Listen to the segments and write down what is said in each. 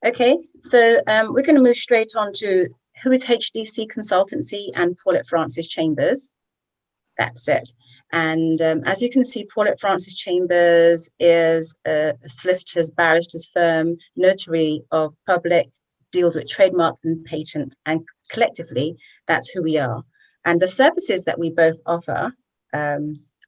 Okay, so we're going to move straight on to who is HDC Consultancy and Paulette Francis Chambers. That's it. And as you can see, Paulette Francis Chambers is a solicitor's, barrister's firm, notary of public, deals with trademark and patent, and collectively, that's who we are. And the services that we both offer,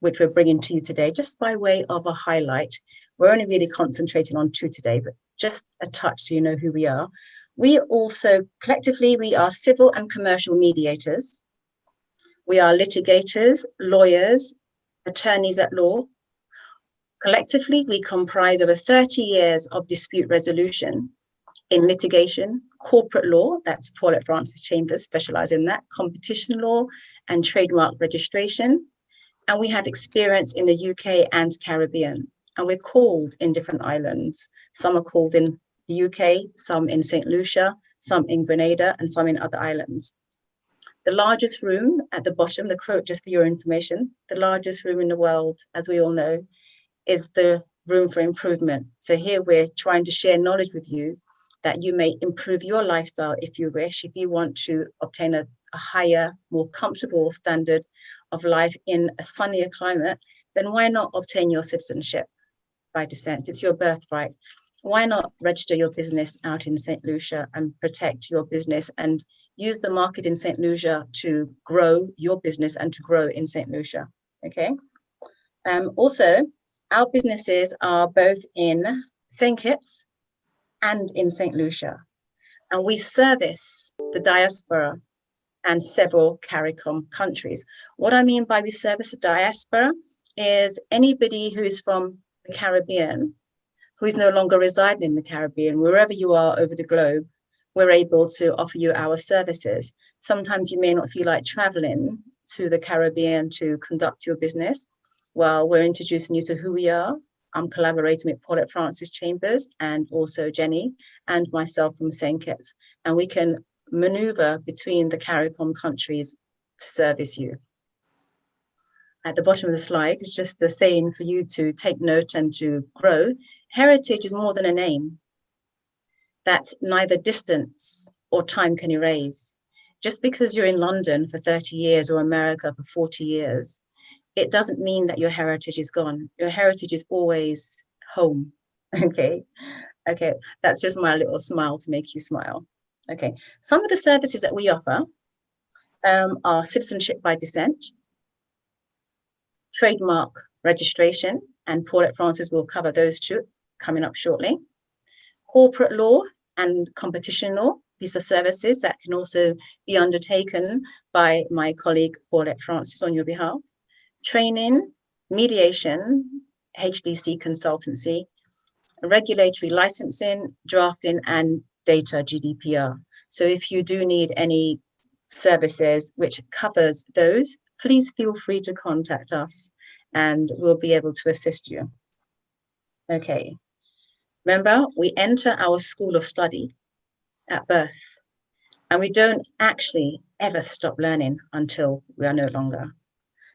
which we're bringing to you today, just by way of a highlight, we're only really concentrating on two today, but just a touch so you know who we are. We also, collectively, we are civil and commercial mediators. We are litigators, lawyers, attorneys at law. Collectively, we comprise over 30 years of dispute resolution in litigation, corporate law, that's Paulette Francis Chambers, specialize in that, competition law and trademark registration. And we have experience in the UK and Caribbean. And we're called in different islands. Some are called in the UK, some in St. Lucia, some in Grenada, and some in other islands. The largest room at the bottom, the quote just for your information, the largest room in the world, as we all know, is the room for improvement. So here we're trying to share knowledge with you that you may improve your lifestyle if you wish, if you want to obtain a higher, more comfortable standard of life in a sunnier climate, then why not obtain your citizenship by descent? It's your birthright. Why not register your business out in St. Lucia and protect your business and use the market in St. Lucia to grow your business and to grow in St. Lucia, okay? Also, our businesses are both in St. Kitts and in St. Lucia, and we service the diaspora and several CARICOM countries. What I mean by we service the diaspora is anybody who is from the Caribbean, who is no longer residing in the Caribbean, wherever you are over the globe, we're able to offer you our services. Sometimes you may not feel like traveling to the Caribbean to conduct your business. Well, we're introducing you to who we are. I'm collaborating with Paulette Francis Chambers and also Jenny and myself from St. Kitts. And we can maneuver between the CARICOM countries to service you. At the bottom of the slide is just the saying for you to take note and to grow. Heritage is more than a name that neither distance or time can erase. Just because you're in London for 30 years or America for 40 years, it doesn't mean that your heritage is gone. Your heritage is always home, okay? Okay, that's just my little smile to make you smile. Okay, some of the services that we offer are citizenship by descent, trademark registration, and Paulette Francis will cover those two coming up shortly. Corporate law and competition law. These are services that can also be undertaken by my colleague Paulette Francis on your behalf. Training, mediation, HDC Consultancy, regulatory licensing, drafting, and data GDPR. So if you do need any services which covers those, please feel free to contact us and we'll be able to assist you. Okay, remember, we enter our school of study at birth and we don't actually ever stop learning until we are no longer.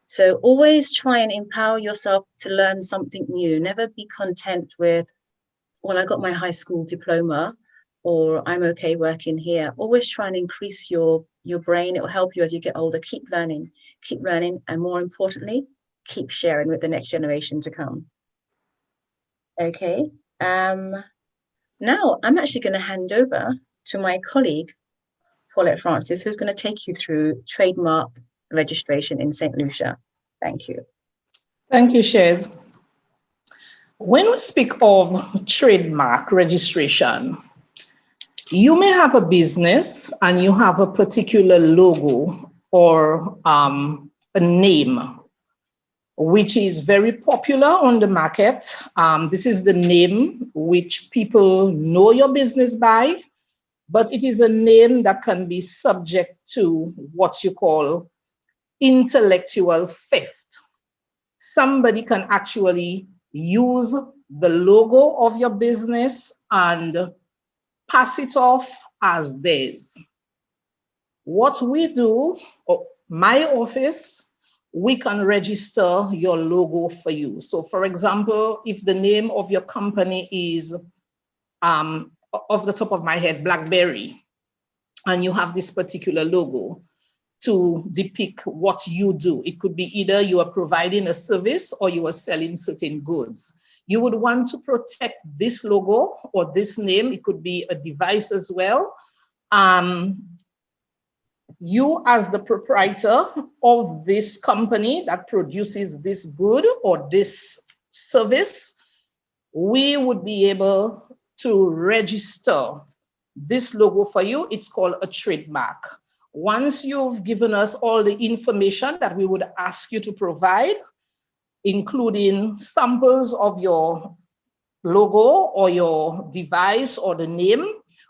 So always try and empower yourself to learn something new. Never be content with, well, I got my high school diploma or I'm okay working here. Always try and increase your brain. It will help you as you get older. Keep learning, and more importantly, keep sharing with the next generation to come. Okay, now I'm actually going to hand over to my colleague, Paulette Francis, who's going to take you through trademark registration in St. Lucia. Thank you. Thank you, Shez. When we speak of trademark registration, you may have a business and you have a particular logo or a name, which is very popular on the market. This is the name which people know your business by, but it is a name that can be subject to what you call intellectual theft. Somebody can actually use the logo of your business and pass it off as theirs. What we do, my office, we can register your logo for you. So for example, if the name of your company is off the top of my head, BlackBerry, and you have this particular logo to depict what you do. It could be either you are providing a service or you are selling certain goods. You would want to protect this logo or this name. It could be a device as well. You as the proprietor of this company that produces this good or this service, we would be able to register this logo for you. It's called a trademark. Once you've given us all the information that we would ask you to provide, including samples of your logo or your device or the name,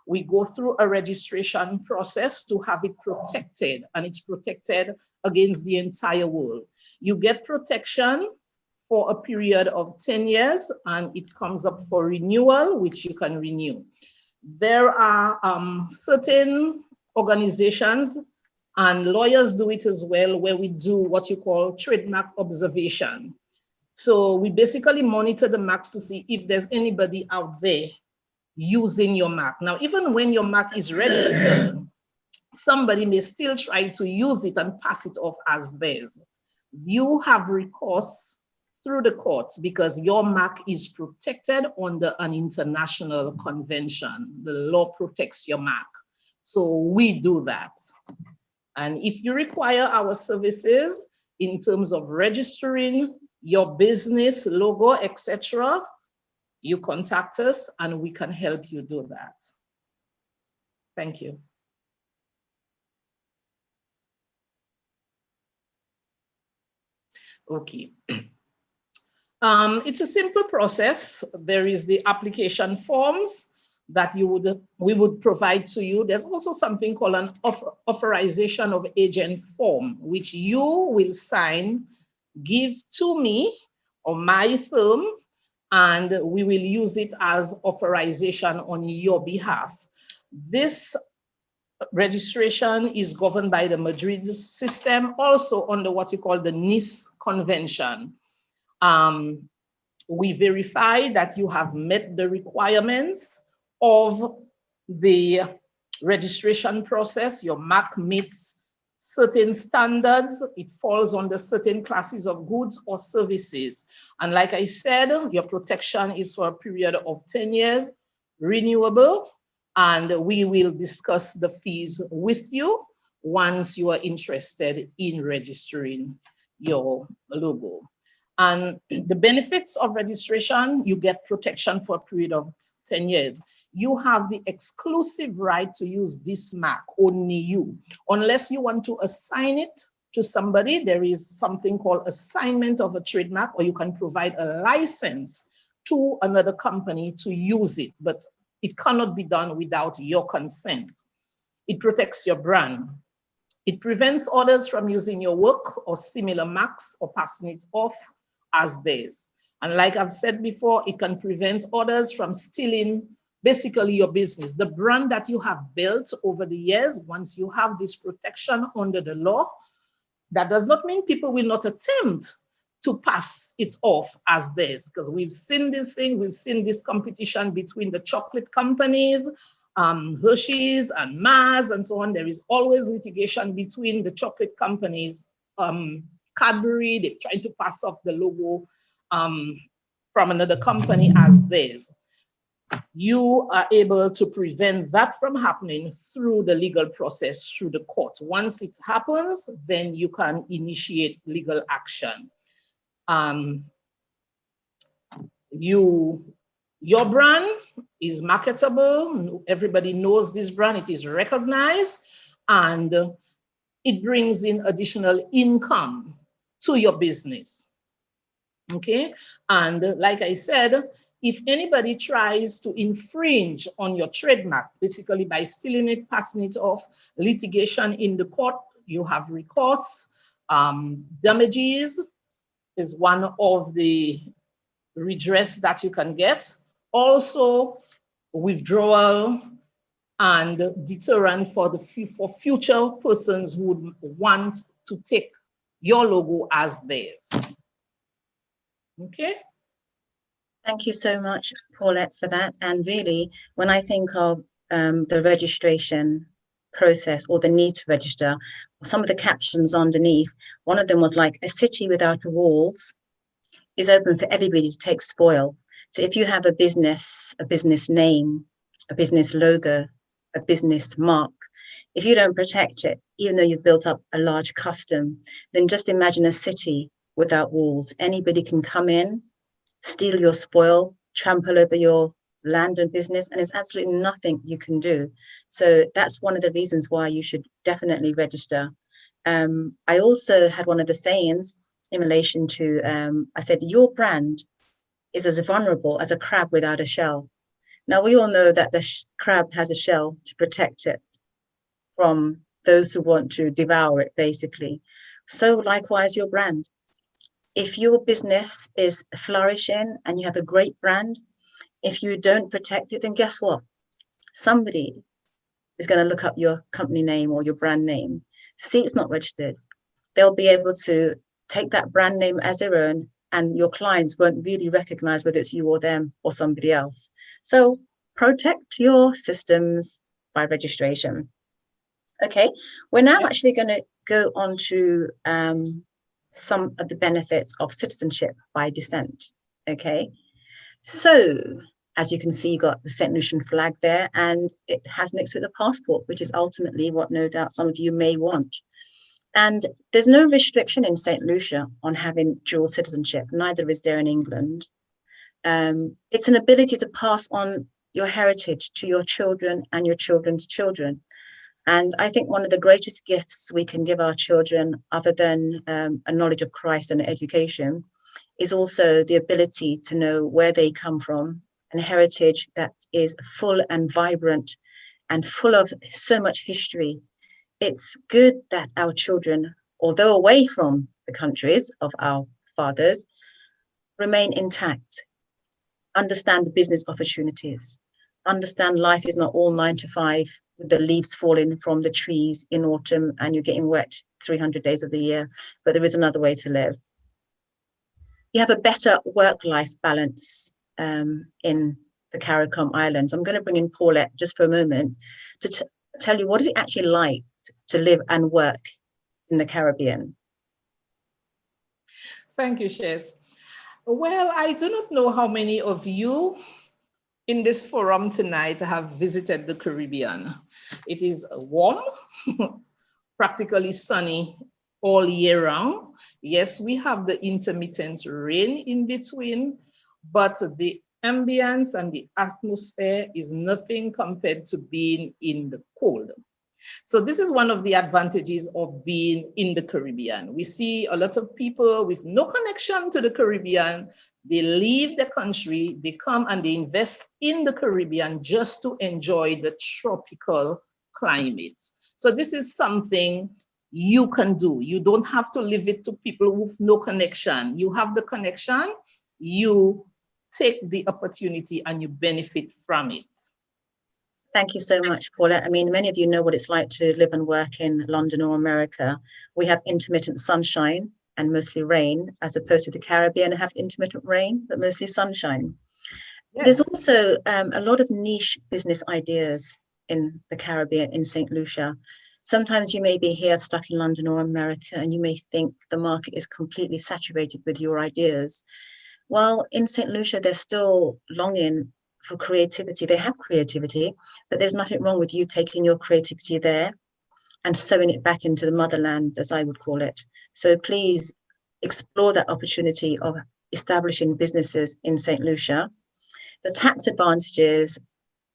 we go through a registration process to have it protected, and it's protected against the entire world. You get protection for a period of 10 years, and it comes up for renewal, which you can renew. There are certain organizations, and lawyers do it as well, where we do what you call trademark observation. So we basically monitor the marks to see if there's anybody out there using your mark. Now, even when your mark is registered, somebody may still try to use it and pass it off as theirs. You have recourse through the courts because your mark is protected under an international convention. The law protects your mark. So we do that. And if you require our services in terms of registering your business logo, etc., you contact us and we can help you do that. Thank you. Okay. It's a simple process. There is the application forms that we would provide to you. There's also something called an authorization of agent form, which you will sign, give to me or my firm, and we will use it as authorization on your behalf. This registration is governed by the Madrid system, also under what you call the Nice Convention. We verify that you have met the requirements of the registration process. Your mark meets certain standards. It falls under certain classes of goods or services. And like I said, your protection is for a period of 10 years, renewable, and we will discuss the fees with you once you are interested in registering your logo. And the benefits of registration, you get protection for a period of 10 years. You have the exclusive right to use this mark, only you. Unless you want to assign it to somebody, there is something called assignment of a trademark, or you can provide a license to another company to use it, but it cannot be done without your consent. It protects your brand. It prevents others from using your work or similar marks or passing it off as theirs. And like I've said before, it can prevent others from stealing basically your business. The brand that you have built over the years, once you have this protection under the law, that does not mean people will not attempt to pass it off as theirs, because we've seen this thing, we've seen this competition between the chocolate companies, Hershey's and Mars and so on. There is always litigation between the chocolate companies. Cadbury, they're trying to pass off the logo from another company as theirs. You are able to prevent that from happening through the legal process, through the court. Once it happens, then you can initiate legal action. Your brand is marketable. Everybody knows this brand. It is recognized, and it brings in additional income to your business. Okay, and like I said, if anybody tries to infringe on your trademark, basically by stealing it, passing it off, litigation in the court, you have recourse. Damages is one of the redress that you can get. Also, withdrawal and deterrent for future persons who would want to take your logo as theirs. Okay. Thank you so much, Paulette, for that. And really, when I think of the registration process or the need to register, some of the captions underneath, one of them was like, a city without walls is open for everybody to take spoil. So if you have a business name, a business logo, a business mark, if you don't protect it, even though you've built up a large custom, then just imagine a city without walls. Anybody can come in, steal your spoil, trample over your land and business, and there's absolutely nothing you can do. So that's one of the reasons why you should definitely register. I also had one of the sayings in relation to, I said, your brand is as vulnerable as a crab without a shell. Now, we all know that the crab has a shell to protect it from those who want to devour it, basically. So likewise, your brand. If your business is flourishing and you have a great brand, if you don't protect it, then guess what? Somebody is going to look up your company name or your brand name, see it's not registered. They'll be able to take that brand name as their own, and your clients won't really recognize whether it's you or them or somebody else. So protect your systems by registration. Okay, we're now actually going to go on to some of the benefits of citizenship by descent. Okay, so as you can see, you got the St. Lucian flag there, and it has next to it a passport, which is ultimately what no doubt some of you may want. And there's no restriction in St. Lucia on having dual citizenship, neither is there in England. It's an ability to pass on your heritage to your children and your children's children. And I think one of the greatest gifts we can give our children, other than a knowledge of Christ and education, is also the ability to know where they come from, and heritage that is full and vibrant and full of so much history. It's good that our children, although away from the countries of our fathers, remain intact, understand the business opportunities, understand life is not all 9 to 5 with the leaves falling from the trees in autumn and you're getting wet 300 days of the year, but there is another way to live. You have a better work-life balance in the CARICOM Islands. I'm going to bring in Paulette just for a moment to tell you what is it actually like to live and work in the Caribbean. Thank you, Shez. Well, I do not know how many of you in this forum tonight have visited the Caribbean. It is warm, practically sunny all year round. Yes, we have the intermittent rain in between, but the ambience and the atmosphere is nothing compared to being in the cold. So this is one of the advantages of being in the Caribbean. We see a lot of people with no connection to the Caribbean. They leave the country, they come and they invest in the Caribbean just to enjoy the tropical climate. So this is something you can do. You don't have to leave it to people with no connection. You have the connection, you take the opportunity and you benefit from it. Thank you so much, Paulette. I mean, many of you know what it's like to live and work in London or America. We have intermittent sunshine and mostly rain, as opposed to the Caribbean have intermittent rain, but mostly sunshine. Yeah. There's also a lot of niche business ideas in the Caribbean, in St. Lucia. Sometimes you may be here stuck in London or America, and you may think the market is completely saturated with your ideas. Well, in St. Lucia, they're still longing for creativity. They have creativity, but there's nothing wrong with you taking your creativity there and sewing it back into the motherland, as I would call it. So please explore that opportunity of establishing businesses in St. Lucia. The tax advantages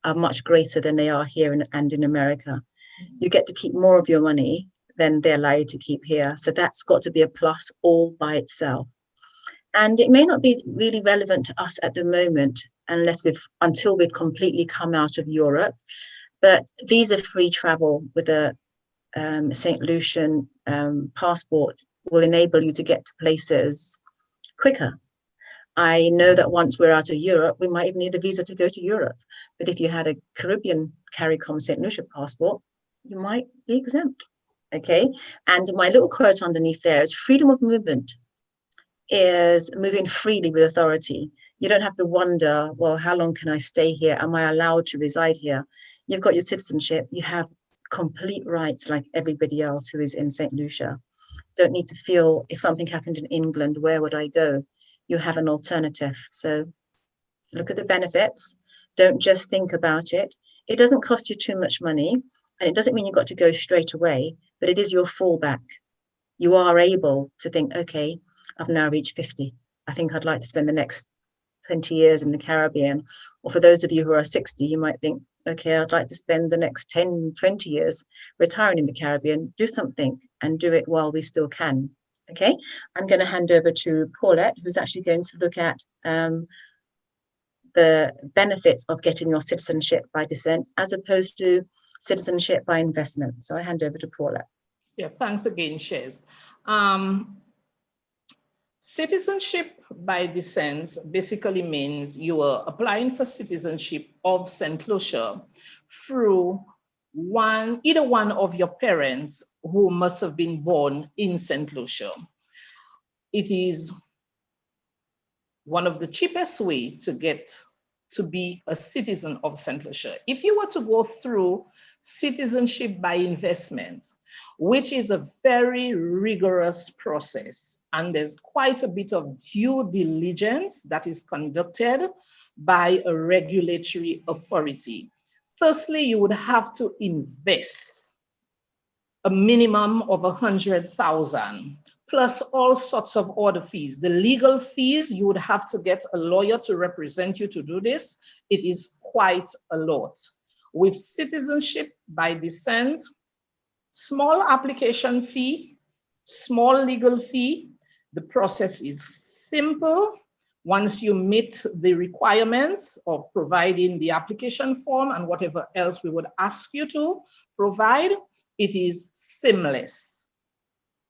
are much greater than they are here and in America. You get to keep more of your money than they allow you to keep here. So that's got to be a plus all by itself. And it may not be really relevant to us at the moment until we've completely come out of Europe, but visa-free travel with a St. Lucian passport will enable you to get to places quicker. I know that once we're out of Europe, we might even need a visa to go to Europe. But if you had a Caribbean CARICOM St. Lucia passport, you might be exempt. Okay. And my little quote underneath there is freedom of movement is moving freely with authority. You don't have to wonder, well, how long can I stay here? Am I allowed to reside here? You've got your citizenship. You have complete rights like everybody else who is in St. Lucia. Don't need to feel if something happened in England, where would I go? You have an alternative. So look at the benefits. Don't just think about it. It doesn't cost you too much money, and it doesn't mean you've got to go straight away, but it is your fallback. You are able to think, okay, I've now reached 50. I think I'd like to spend the next 20 years in the Caribbean. Or for those of you who are 60, you might think, okay, I'd like to spend the next 10, 20 years retiring in the Caribbean. Do something and do it while we still can. Okay, I'm going to hand over to Paulette, who's actually going to look at the benefits of getting your citizenship by descent as opposed to citizenship by investment. So I hand over to Paulette. Yeah, thanks again, Shez. Citizenship by descent basically means you are applying for citizenship of St. Lucia through either one of your parents who must have been born in St. Lucia. It is one of the cheapest ways to get to be a citizen of St. Lucia. If you were to go through citizenship by investment, which is a very rigorous process, and there's quite a bit of due diligence that is conducted by a regulatory authority. Firstly, you would have to invest a minimum of 100,000 plus all sorts of other fees. The legal fees, you would have to get a lawyer to represent you to do this. It is quite a lot. With citizenship by descent, small application fee, small legal fee. The process is simple. Once you meet the requirements of providing the application form and whatever else we would ask you to provide, it is seamless.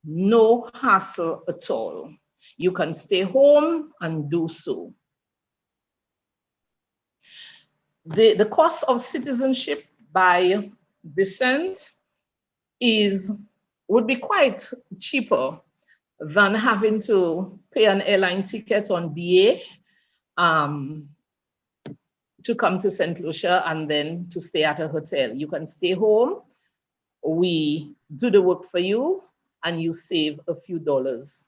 No hassle at all. You can stay home and do so. The cost of citizenship by descent would be quite cheaper than having to pay an airline ticket on BA to come to St. Lucia and then to stay at a hotel. You can stay home, we do the work for you, and you save a few dollars,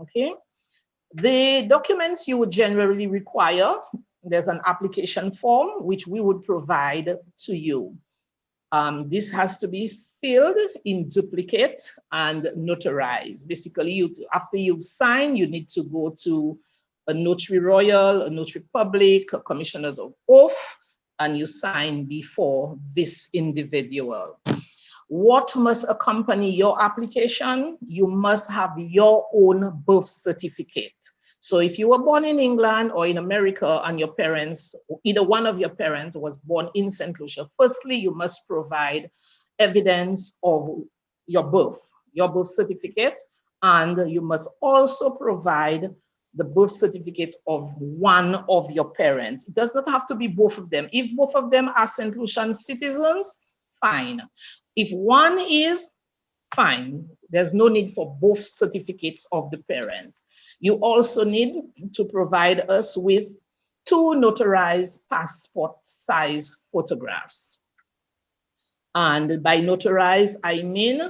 okay? The documents you would generally require, there's an application form which we would provide to you. This has to be filled in duplicate and notarized. Basically, after you've signed, you need to go to a notary royal, a notary public, a commissioners of oath, and you sign before this individual. What must accompany your application? You must have your own birth certificate. So if you were born in England or in America and your parents, either one of your parents was born in St. Lucia, firstly, you must provide evidence of your birth certificate, and you must also provide the birth certificate of one of your parents. It does not have to be both of them. If both of them are St. Lucian citizens, fine. If one is, fine. There's no need for both certificates of the parents. You also need to provide us with 2 notarized passport size photographs. And by notarized, I mean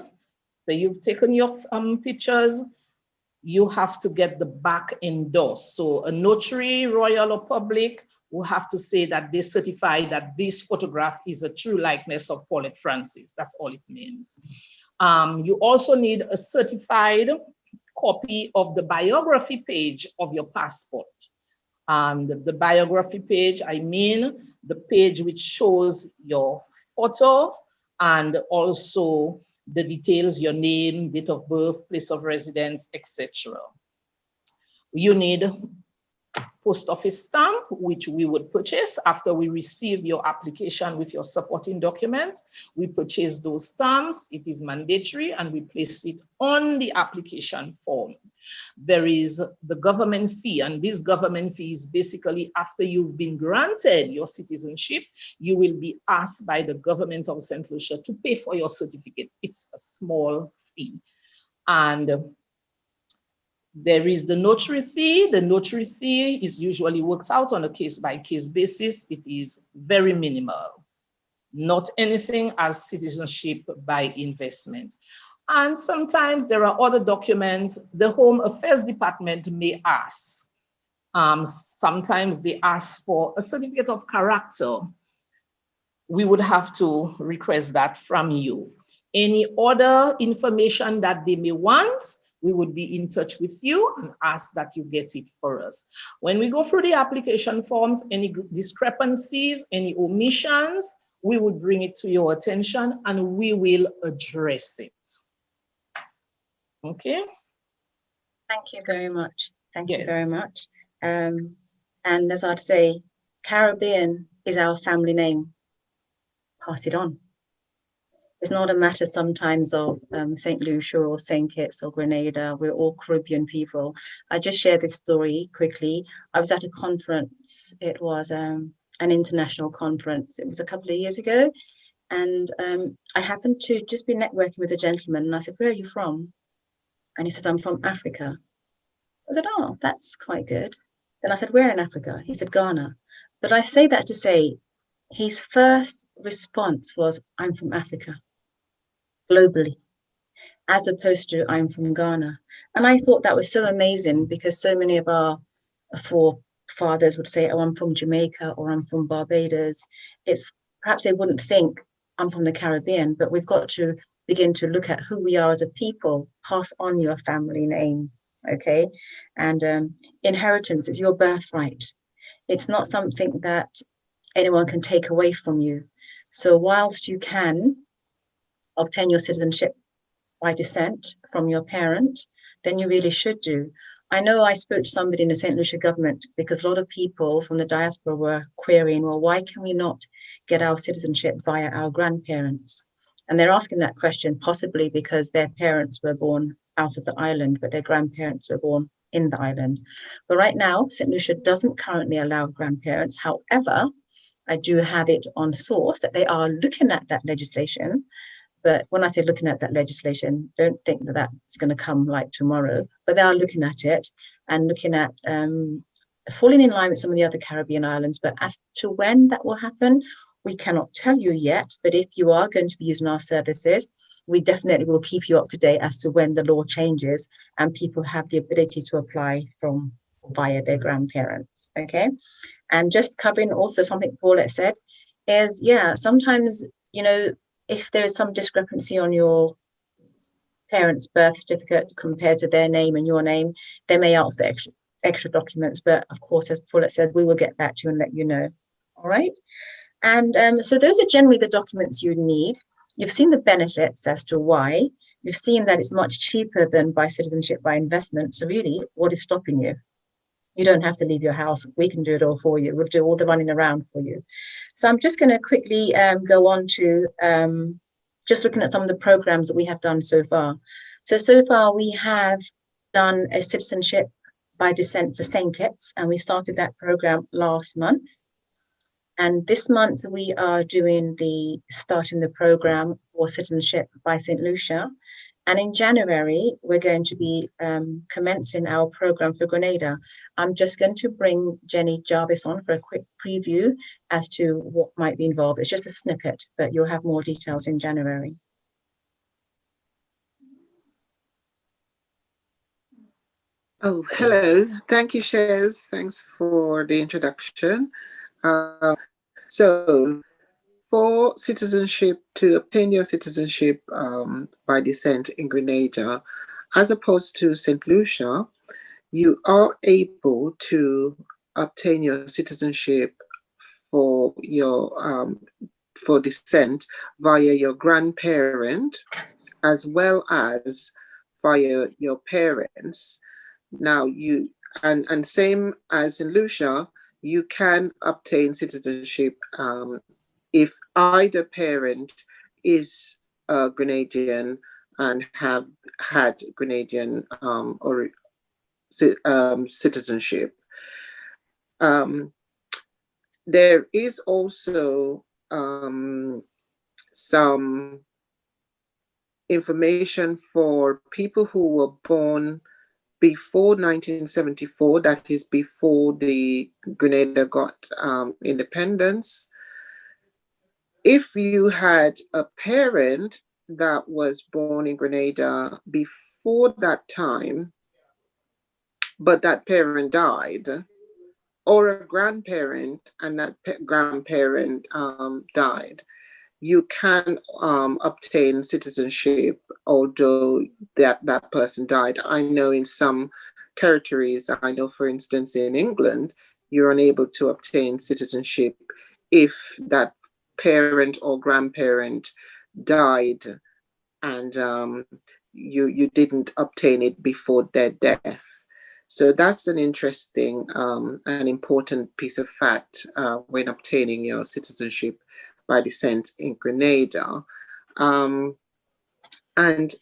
that you've taken your pictures, you have to get the back endorsed. So a notary, royal or public, will have to say that they certify that this photograph is a true likeness of Paulette Francis. That's all it means. You also need a certified copy of the biography page of your passport. The biography page, I mean the page which shows your photo and also the details, your name, date of birth, place of residence, etc. You need post office stamp, which we would purchase after we receive your application with your supporting document. We purchase those stamps, it is mandatory, and we place it on the application form. There is the government fee, and this government fee is basically after you've been granted your citizenship, you will be asked by the government of St. Lucia to pay for your certificate. It's a small fee. And There is the notary fee. The notary fee is usually worked out on a case-by-case basis. It is very minimal, not anything as citizenship by investment. And sometimes there are other documents the Home Affairs Department may ask. Sometimes they ask for a certificate of character. We would have to request that from you. Any other information that they may want, we would be in touch with you and ask that you get it for us. When we go through the application forms, any discrepancies, any omissions, we would bring it to your attention and we will address it. Okay. Thank you very much. Thank you Yes. very much. And as I'd say, Caribbean is our family name. Pass it on. It's not a matter sometimes of St. Lucia or St. Kitts or Grenada. We're all Caribbean people. I just share this story quickly. I was at a conference. It was an international conference. It was a couple of years ago. And I happened to just be networking with a gentleman. And I said, "Where are you from?" And he said, "I'm from Africa." I said, "Oh, that's quite good." Then I said, "Where in Africa?" He said, "Ghana." But I say that to say his first response was, "I'm from Africa," globally, as opposed to "I'm from Ghana." And I thought that was so amazing because so many of our forefathers would say, "Oh, I'm from Jamaica," or "I'm from Barbados." It's perhaps they wouldn't think I'm from the Caribbean, but we've got to begin to look at who we are as a people. Pass on your family name, okay? And inheritance is your birthright. It's not something that anyone can take away from you. So whilst you can obtain your citizenship by descent from your parent, then you really should do. I know I spoke to somebody in the St. Lucia government because a lot of people from the diaspora were querying, well, why can we not get our citizenship via our grandparents? And they're asking that question possibly because their parents were born out of the island, but their grandparents were born in the island. But right now, St. Lucia doesn't currently allow grandparents. However, I do have it on source that they are looking at that legislation. But when I say looking at that legislation, don't think that that's going to come like tomorrow, but they are looking at it and looking at falling in line with some of the other Caribbean islands. But as to when that will happen, we cannot tell you yet. But if you are going to be using our services, we definitely will keep you up to date as to when the law changes and people have the ability to apply from via their grandparents. Okay. And just covering also something Paulette said is, yeah, sometimes, you know, if there is some discrepancy on your parents' birth certificate compared to their name and your name, they may ask for extra documents. But of course, as Paulette said, we will get back to you and let you know. All right. And so those are generally the documents you need. You've seen the benefits as to why. You've seen that it's much cheaper than by citizenship by investment. So really, what is stopping you? You don't have to leave your house. We can do it all for you. We'll do all the running around for you. So I'm just going to quickly go on to just looking at some of the programs that we have done so far. So far we have done a citizenship by descent for St. Kitts, and we started that program last month. And this month we are starting the program for citizenship by St. Lucia. And in January, we're going to be commencing our program for Grenada. I'm just going to bring Jenny Jarvis on for a quick preview as to what might be involved. It's just a snippet, but you'll have more details in January. Oh, hello. Thank you, Shez. Thanks for the introduction. So for citizenship, to obtain your citizenship by descent in Grenada, as opposed to St. Lucia, you are able to obtain your citizenship for your for descent via your grandparent as well as via your parents. Now and same as in Lucia, you can obtain citizenship if either parent is Grenadian and have had Grenadian or citizenship. There is also some information for people who were born before 1974, that is before the Grenada got independence, if you had a parent that was born in Grenada before that time, but that parent died, or a grandparent and that grandparent died, you can obtain citizenship, although that person died. I know in some territories, I know, for instance, in England, you're unable to obtain citizenship if that parent or grandparent died and you didn't obtain it before their death. So that's an interesting and important piece of fact when obtaining your citizenship by descent in Grenada. And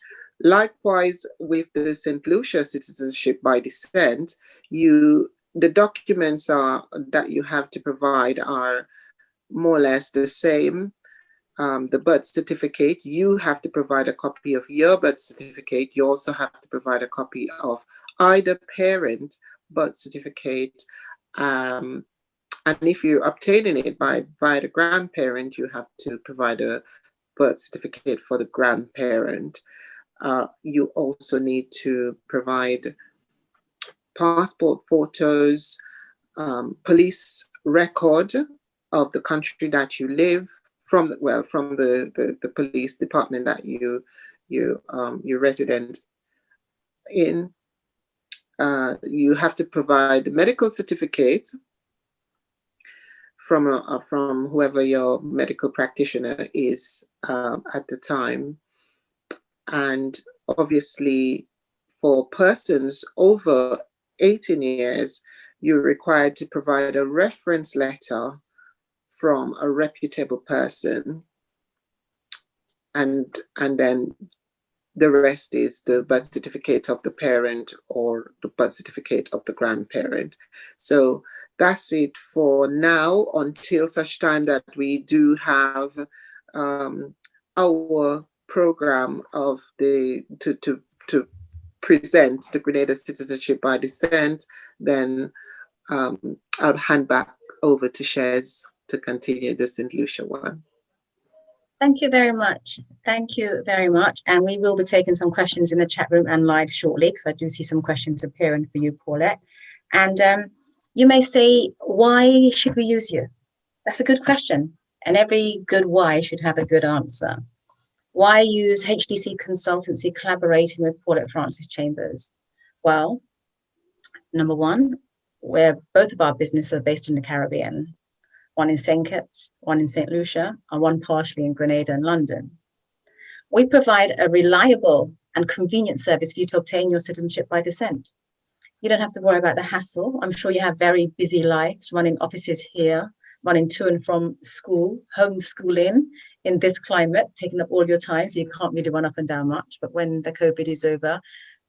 likewise with the St. Lucia citizenship by descent, the documents that you have to provide are more or less the same. The birth certificate, you have to provide a copy of your birth certificate. You also have to provide a copy of either parent birth certificate. And if you're obtaining it via the grandparent, you have to provide a birth certificate for the grandparent. You also need to provide passport photos, police record of the country that you live from the police department that you're resident in. You have to provide a medical certificate from whoever your medical practitioner is at the time. And obviously, for persons over 18 years, you're required to provide a reference letter from a reputable person, and then the rest is the birth certificate of the parent or the birth certificate of the grandparent. So that's it for now, until such time that we do have our program of to present the Grenada citizenship by descent. Then I'll hand back over to Shez to continue the St. Lucia one. Thank you very much. Thank you very much. And we will be taking some questions in the chat room and live shortly, because I do see some questions appearing for you, Paulette. And you may say, why should we use you? That's a good question. And every good why should have a good answer. Why use HDC Consultancy collaborating with Paulette Francis Chambers? Well, number one, where both of our businesses are based in the Caribbean, one in St. Kitts, one in St. Lucia, and one partially in Grenada and London. We provide a reliable and convenient service for you to obtain your citizenship by descent. You don't have to worry about the hassle. I'm sure you have very busy lives, running offices here, running to and from school, homeschooling in this climate, taking up all your time, so you can't really run up and down much. But when the COVID is over,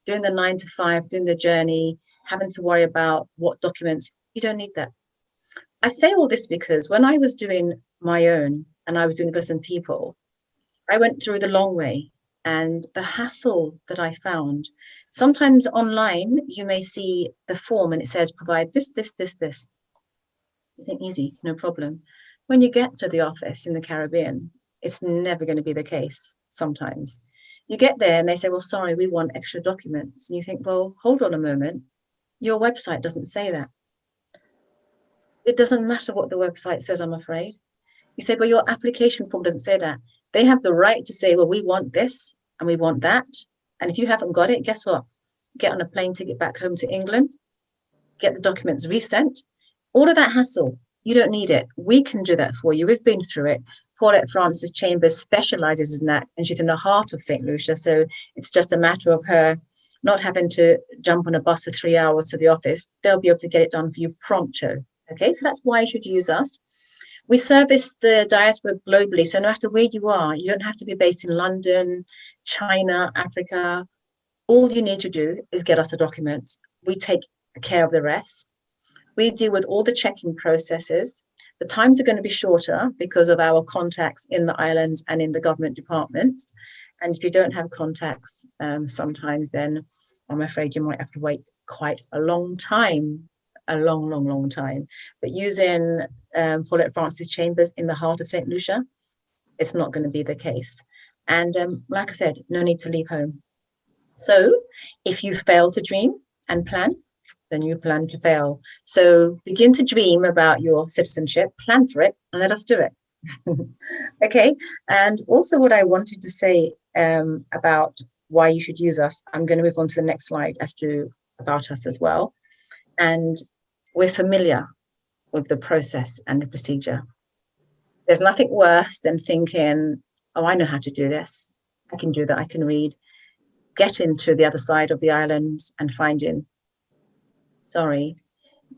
doing the 9 to 5, doing the journey, having to worry about what documents, you don't need that. I say all this because when I was doing my own and I was doing this in people, I went through the long way, and the hassle that I found. Sometimes online, you may see the form and it says, provide this, this, this, this. You think easy, no problem. When you get to the office in the Caribbean, it's never going to be the case sometimes. You get there and they say, well, sorry, we want extra documents. And you think, well, hold on a moment. Your website doesn't say that. It doesn't matter what the website says, I'm afraid. You say, but your application form doesn't say that. They have the right to say, well, we want this and we want that. And if you haven't got it, guess what? Get on a plane ticket back home to England, get the documents resent. All of that hassle, you don't need it. We can do that for you. We've been through it. Paulette Francis Chambers specializes in that, and she's in the heart of St. Lucia. So it's just a matter of her not having to jump on a bus for 3 hours to the office. They'll be able to get it done for you pronto. Okay, so that's why you should use us. We service the diaspora globally. So no matter where you are, you don't have to be based in London, China, Africa. All you need to do is get us the documents. We take care of the rest. We deal with all the checking processes. The times are going to be shorter because of our contacts in the islands and in the government departments. And if you don't have contacts, sometimes then I'm afraid you might have to wait quite a long time, a long time. But using Paulette Francis Chambers in the heart of St. Lucia, it's not going to be the case. And like I said, no need to leave home. So if you fail to dream and plan, then you plan to fail. So begin to dream about your citizenship, plan for it, and let us do it. Okay. And also what I wanted to say about why you should use us, I'm going to move on to the next slide as to about us as well. And we're familiar with the process and the procedure. There's nothing worse than thinking, oh, I know how to do this. I can do that. I can read. Get into the other side of the island and finding, sorry,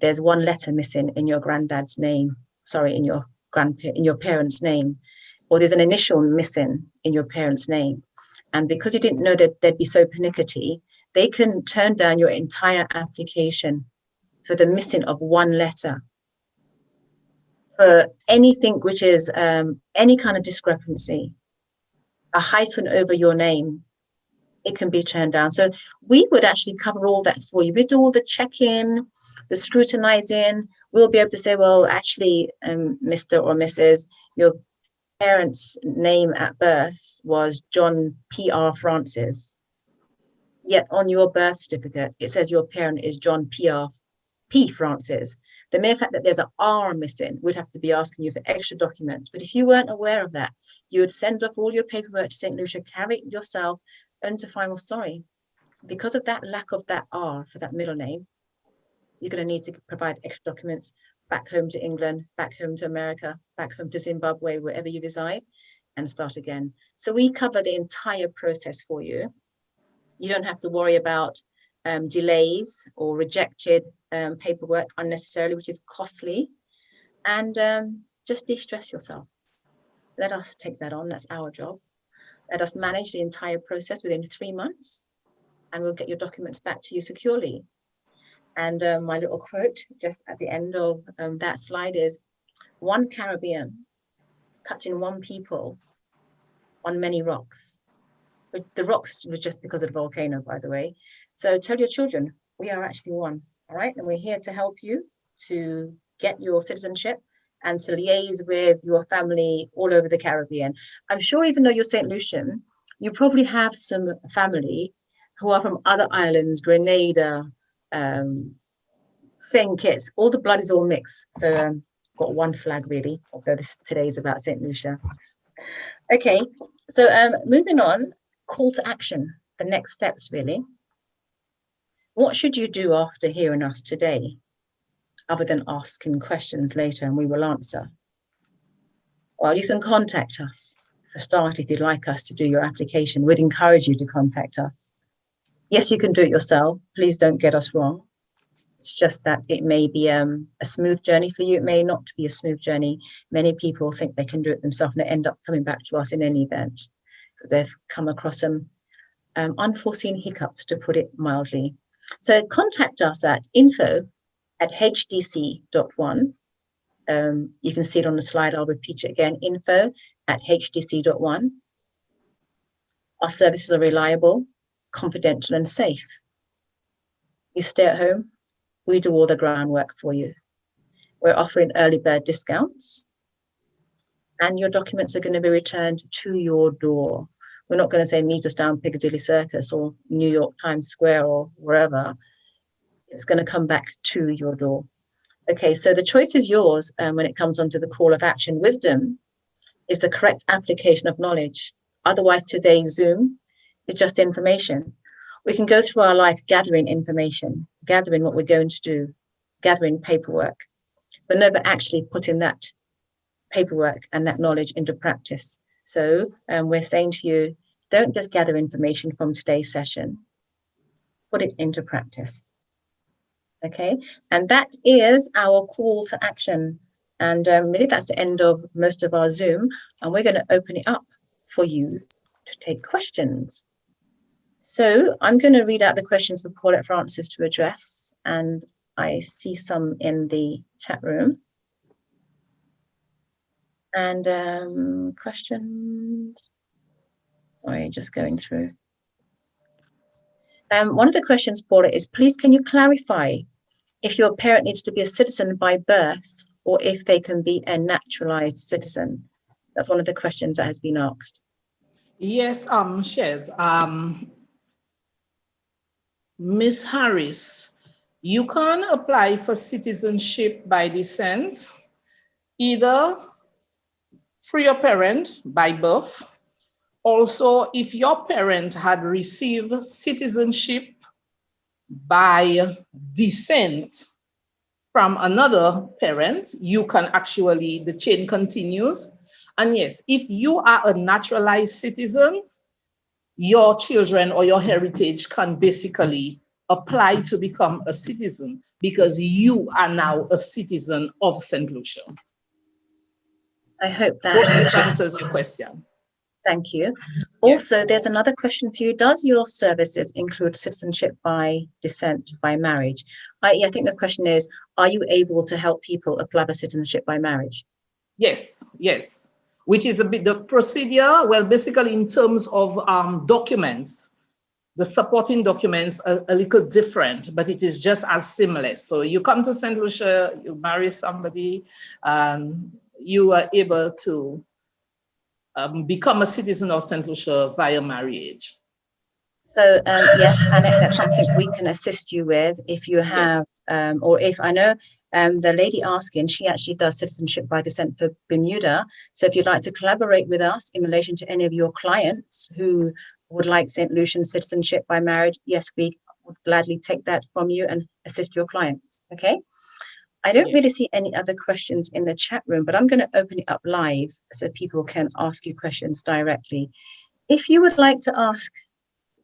there's one letter missing in your granddad's name. Sorry, in your parents' name, or there's an initial missing in your parents' name. And because you didn't know that they'd be so pernickety, they can turn down your entire application for the missing of one letter. For anything which is any kind of discrepancy, a hyphen over your name, it can be turned down. So we would actually cover all that for you. We do all the check-in, the scrutinizing. We'll be able to say, well, actually, Mr. or Mrs., your parents' name at birth was John P.R. Francis. Yet on your birth certificate, it says your parent is John P.R. P. Francis. The mere fact that there's an R missing would have to be asking you for extra documents. But if you weren't aware of that, you would send off all your paperwork to St. Lucia, carry it yourself, and to find, well, sorry, because of that lack of that R for that middle name, you're going to need to provide extra documents back home to England, back home to America, back home to Zimbabwe, wherever you reside, and start again. So we cover the entire process for you. You don't have to worry about delays or rejected paperwork unnecessarily, which is costly. And just de-stress yourself. Let us take that on. That's our job. Let us manage the entire process within 3 months, and we'll get your documents back to you securely. And my little quote just at the end of that slide is, one Caribbean touching one people on many rocks. But the rocks was just because of the volcano, by the way. So tell your children, we are actually one, all right? And we're here to help you to get your citizenship and to liaise with your family all over the Caribbean. I'm sure even though you're St. Lucian, you probably have some family who are from other islands, Grenada, St. Kitts, all the blood is all mixed. So got one flag really, although today is about St. Lucia. Okay, so moving on, call to action, the next steps really. What should you do after hearing us today, other than asking questions later and we will answer? Well, you can contact us. For start, if you'd like us to do your application, we'd encourage you to contact us. Yes, you can do it yourself. Please don't get us wrong. It's just that it may be a smooth journey for you. It may not be a smooth journey. Many people think they can do it themselves and they end up coming back to us in any event because they've come across some unforeseen hiccups, to put it mildly. So contact us at info@hdc.one. You can see it on the slide. I'll repeat it again, info@hdc.one. Our services are reliable, confidential, and safe. You stay at home, we do all the groundwork for you. We're offering early bird discounts, and your documents are going to be returned to your door. We're not going to say meet us down Piccadilly Circus or New York Times Square or wherever. It's going to come back to your door. Okay, so the choice is yours when it comes onto the call of action. Wisdom is the correct application of knowledge. Otherwise, today's Zoom is just information. We can go through our life gathering information, gathering what we're going to do, gathering paperwork, but never actually putting that paperwork and that knowledge into practice. So we're saying to you, don't just gather information from today's session, put it into practice. Okay, and that is our call to action. And really that's the end of most of our Zoom, and we're going to open it up for you to take questions. So I'm going to read out the questions for Paulette Francis to address, and I see some in the chat room. And questions, sorry, just going through. One of the questions, Paula, is please can you clarify if your parent needs to be a citizen by birth or if they can be a naturalized citizen? That's one of the questions that has been asked. Yes, Shez. Ms. Harris, you can apply for citizenship by descent, either through your parent by birth. Also, if your parent had received citizenship by descent from another parent, you can actually, the chain continues. And yes, if you are a naturalized citizen, your children or your heritage can basically apply to become a citizen because you are now a citizen of St. Lucia. I hope that answers your question. Thank you. Also, there's another question for you. Does your services include citizenship by descent, by marriage? I think the question is, are you able to help people apply for citizenship by marriage? Yes, yes. Which is a bit the procedure, well, basically in terms of documents, the supporting documents are a little different, but it is just as seamless. So you come to St. Lucia, you marry somebody, you are able to become a citizen of St. Lucia via marriage. So yes, Annette, that's something we can assist you with if you have, or if I know the lady asking, she actually does citizenship by descent for Bermuda. So if you'd like to collaborate with us in relation to any of your clients who would like St. Lucian citizenship by marriage, yes, we would gladly take that from you and assist your clients. Okay. I don't really see any other questions in the chat room, but I'm going to open it up live so people can ask you questions directly. If you would like to ask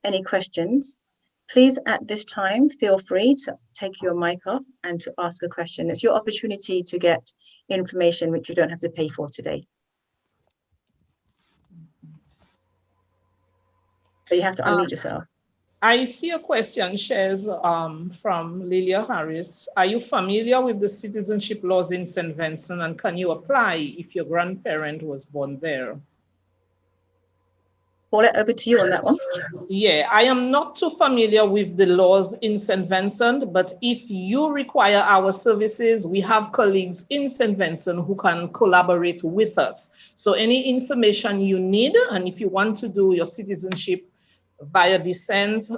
any questions, please at this time feel free to take your mic off and to ask a question. It's your opportunity to get information which you don't have to pay for today. So you have to unmute yourself. I see a question, Shez, from Lilia Harris. Are you familiar with the citizenship laws in St. Vincent, and can you apply if your grandparent was born there? Paulette, over to you on that one. Yeah, I am not too familiar with the laws in St. Vincent, but if you require our services, we have colleagues in St. Vincent who can collaborate with us. So any information you need, and if you want to do your citizenship via descent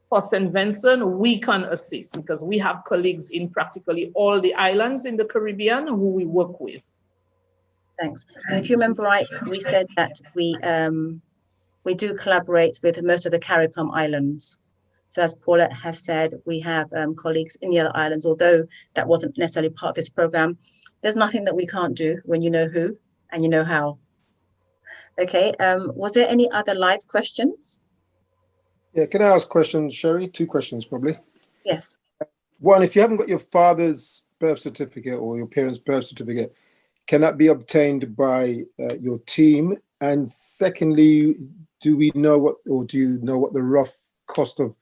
for St. Vincent, we can assist because we have colleagues in practically all the islands in the Caribbean who we work with. Thanks. And if you remember right, we said that we do collaborate with most of the CARICOM islands. So as Paulette has said, we have colleagues in the other islands, although that wasn't necessarily part of this program. There's nothing that we can't do when you know who and you know how. Okay, was there any other live questions? Yeah, can I ask questions, Sherry? 2 questions probably. Yes. One, if you haven't got your father's birth certificate or your parents' birth certificate, can that be obtained by your team? And secondly, do we know what, or do you know what the rough cost of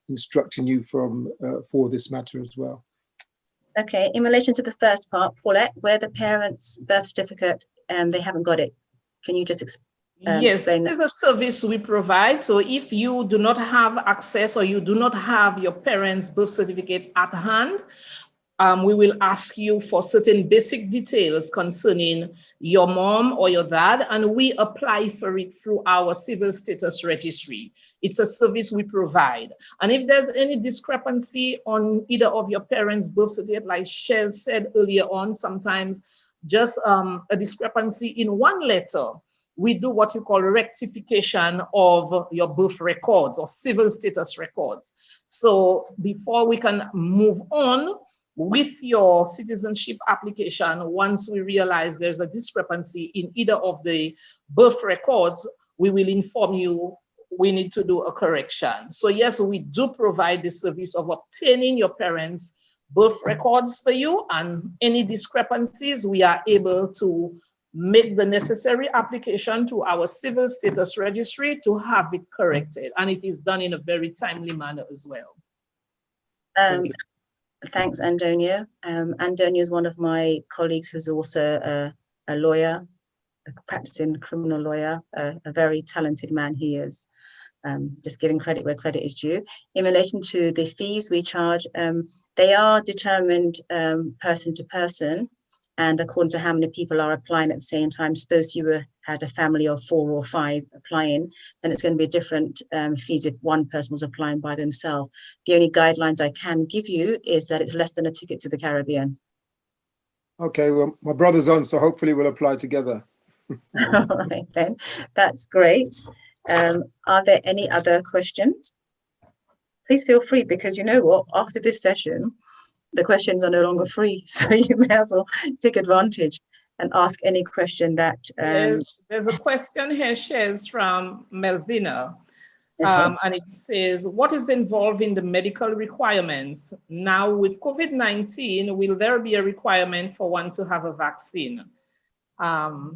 instructing you for this matter as well? Okay, in relation to the first part, Paulette, where the parents' birth certificate, they haven't got it. Can you just explain that? This is a service we provide. So if you do not have access or you do not have your parents' birth certificate at hand, we will ask you for certain basic details concerning your mom or your dad, and we apply for it through our civil status registry. It's a service we provide. And if there's any discrepancy on either of your parents' birth certificate, like Shez said earlier on, sometimes just a discrepancy in one letter, we do what you call rectification of your birth records or civil status records. So before we can move on with your citizenship application, once we realize there's a discrepancy in either of the birth records, we will inform you we need to do a correction. So yes, we do provide the service of obtaining your parents' birth records for you, and any discrepancies, we are able to make the necessary application to our civil status registry to have it corrected. And it is done in a very timely manner as well. Thanks, Antonio. Antonio is one of my colleagues who's also a lawyer, a practicing criminal lawyer, a very talented man he is. just giving credit where credit is due. In relation to the fees we charge, they are determined person to person, and according to how many people are applying at the same time. Suppose you had a family of 4 or 5 applying, then it's going to be different fees if one person was applying by themselves. The only guidelines I can give you is that it's less than a ticket to the Caribbean. Okay, well, my brother's on, so hopefully we'll apply together. All right, then. That's great. Are there any other questions? Please feel free, because you know what? After this session, the questions are no longer free, so you may as well take advantage and ask any question that... There's a question here, Shez, from Melvina, Okay. and it says, what is involved in the medical requirements? Now with COVID-19, will there be a requirement for one to have a vaccine? Well,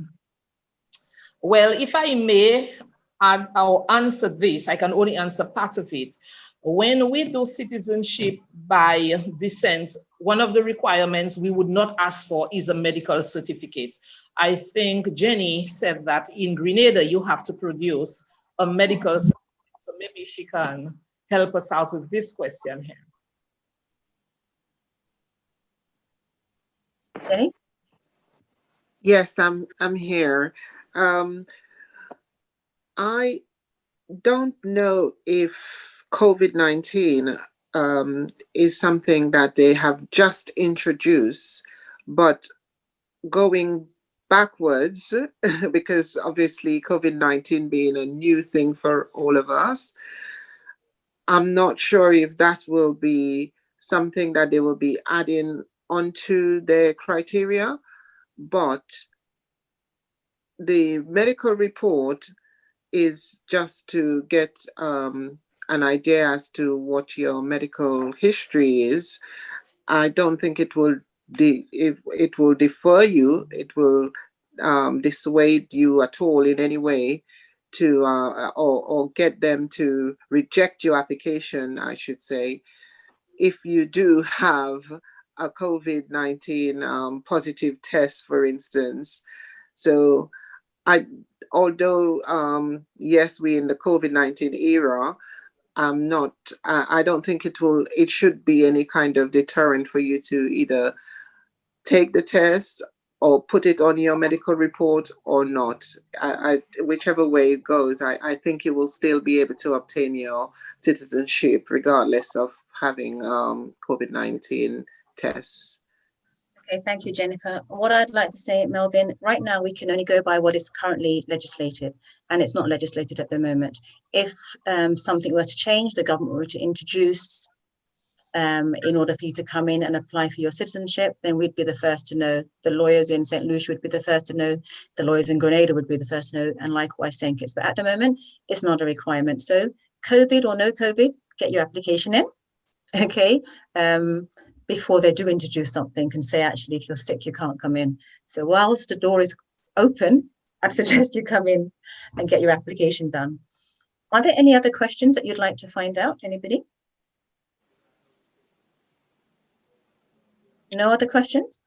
if I may, I'll answer this. I can only answer part of it. When we do citizenship by descent, one of the requirements we would not ask for is a medical certificate. I think Jenny said that in Grenada, you have to produce a medical certificate. So maybe she can help us out with this question here. Jenny? Yes, I'm here. I don't know if COVID-19 is something that they have just introduced, but going backwards, because obviously COVID-19 being a new thing for all of us, I'm not sure if that will be something that they will be adding onto their criteria, but the medical report is just to get an idea as to what your medical history is. I don't think it will it will defer you. It will dissuade you at all in any way to or get them to reject your application, I should say, if you do have a COVID-19 positive test, for instance. So although yes, we're in the COVID-19 era, I don't think it should be any kind of deterrent for you to either take the test or put it on your medical report or not. Whichever way it goes, I think you will still be able to obtain your citizenship regardless of having COVID-19 tests. Okay, thank you, Jennifer. What I'd like to say, Melvin, right now we can only go by what is currently legislated, and it's not legislated at the moment. If something were to change, the government were to introduce in order for you to come in and apply for your citizenship, then we'd be the first to know. The lawyers in St. Lucia would be the first to know. The lawyers in Grenada would be the first to know, and likewise St. Kitts. But at the moment, it's not a requirement. So COVID or no COVID, get your application in, okay? Before they do introduce something and say, actually, if you're sick, you can't come in. So whilst the door is open, I'd suggest you come in and get your application done. Are there any other questions that you'd like to find out? Anybody? No other questions?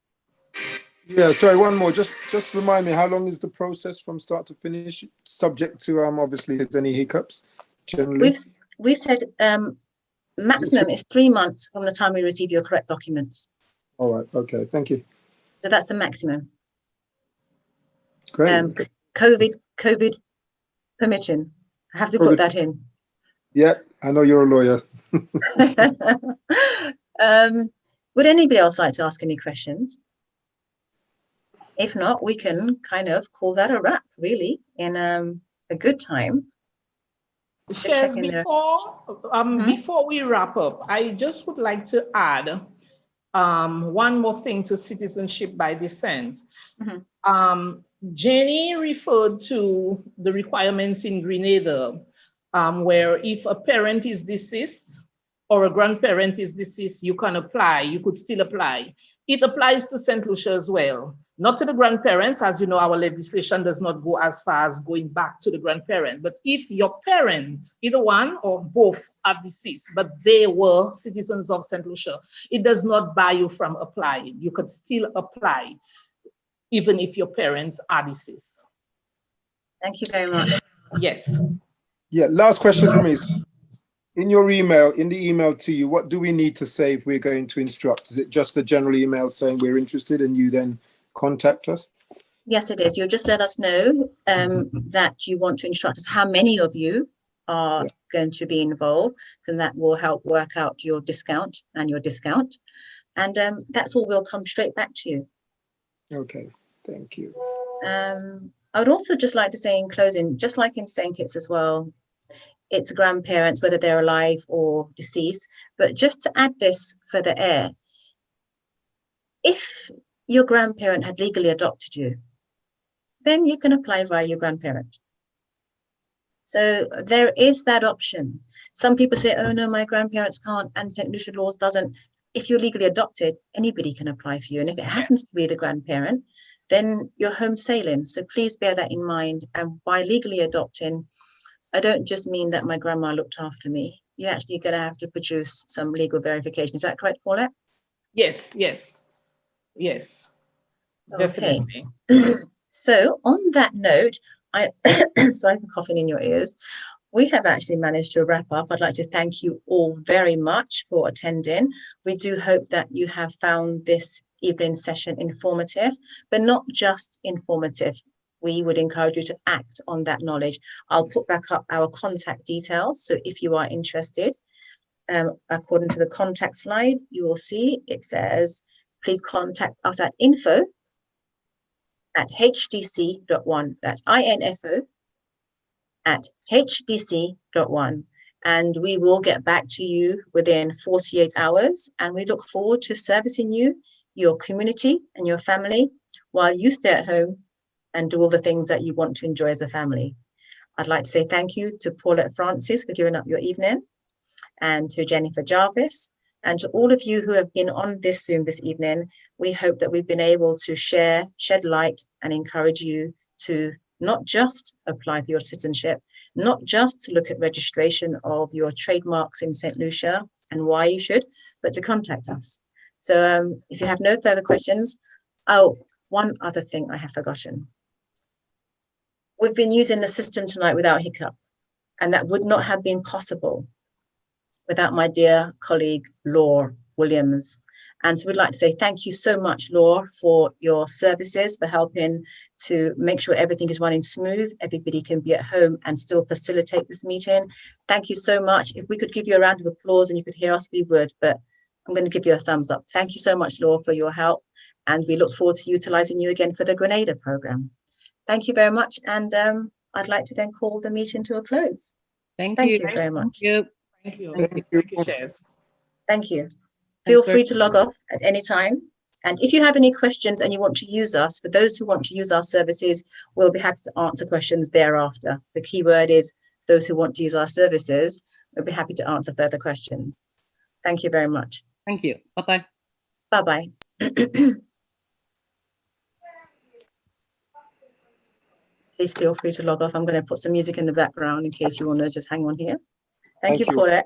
Yeah, sorry, one more. Just remind me, how long is the process from start to finish, subject to obviously if there's any hiccups generally? We said maximum is 3 months from the time we receive your correct documents. All right, okay, thank you. So that's the maximum. Great. COVID permitting. I have to put that in. Yeah, I know you're a lawyer. Would anybody else like to ask any questions? If not, we can kind of call that a wrap, really, in a good time. Shez, before we wrap up, I just would like to add one more thing to citizenship by descent. Jenny referred to the requirements in Grenada, where if a parent is deceased or a grandparent is deceased, you can apply, you could still apply. It applies to St. Lucia as well. Not to the grandparents, as you know, our legislation does not go as far as going back to the grandparent. But if your parents, either one or both, are deceased, but they were citizens of St. Lucia, it does not bar you from applying. You could still apply, even if your parents are deceased. Thank you very much. Yes. Yeah, last question for me. In your email, in the email to you, what do we need to say if we're going to instruct? Is it just a general email saying we're interested and you then contact us? Yes, it is. You'll just let us know that you want to instruct us how many of you are going to be involved, and that will help work out your discount and your discount. And that's all, will come straight back to you. Okay, thank you. I would also just like to say in closing, just like in St. Kitts as well, it's grandparents, whether they're alive or deceased, but just to add this for the air, if your grandparent had legally adopted you, then you can apply via your grandparent. So there is that option. Some people say, oh no, my grandparents can't, and St. Lucia laws doesn't. If you're legally adopted, anybody can apply for you. And if it happens to be the grandparent, then you're home sailing. So please bear that in mind. And by legally adopting, I don't just mean that my grandma looked after me. You're actually going to have to produce some legal verification. Is that correct, Paulette? Yes, yes, yes, definitely. Okay. So on that note, sorry for coughing in your ears. We have actually managed to wrap up. I'd like to thank you all very much for attending. We do hope that you have found this evening session informative, but not just informative. We would encourage you to act on that knowledge. I'll put back up our contact details. So if you are interested, according to the contact slide, you will see it says, please contact us at info@hdc.one. That's info at hdc.one. And we will get back to you within 48 hours. And we look forward to servicing you, your community, and your family while you stay at home and do all the things that you want to enjoy as a family. I'd like to say thank you to Paulette Francis for giving up your evening, and to Jennifer Jarvis, and to all of you who have been on this Zoom this evening. We hope that we've been able to shed light and encourage you to not just apply for your citizenship, not just to look at registration of your trademarks in St. Lucia and why you should, but to contact us. So if you have no further questions, oh, one other thing I have forgotten. We've been using the system tonight without hiccup, and that would not have been possible without my dear colleague, Laura Williams. And so we'd like to say thank you so much, Laura, for your services, for helping to make sure everything is running smooth, everybody can be at home and still facilitate this meeting. Thank you so much. If we could give you a round of applause and you could hear us, we would, but I'm going to give you a thumbs up. Thank you so much, Laura, for your help. And we look forward to utilizing you again for the Grenada program. Thank you very much. And I'd like to then call the meeting to a close. Thank you very much. Thank you. Thank Thank you, Shez. Thank you. Feel free to log off at any time. And if you have any questions and you want to use us, for those who want to use our services, we'll be happy to answer questions thereafter. The key word is those who want to use our services. We'll be happy to answer further questions. Thank you very much. Thank you. Bye-bye. Bye-bye. Please feel free to log off. I'm going to put some music in the background in case you want to just hang on here. Thank you, Paulette.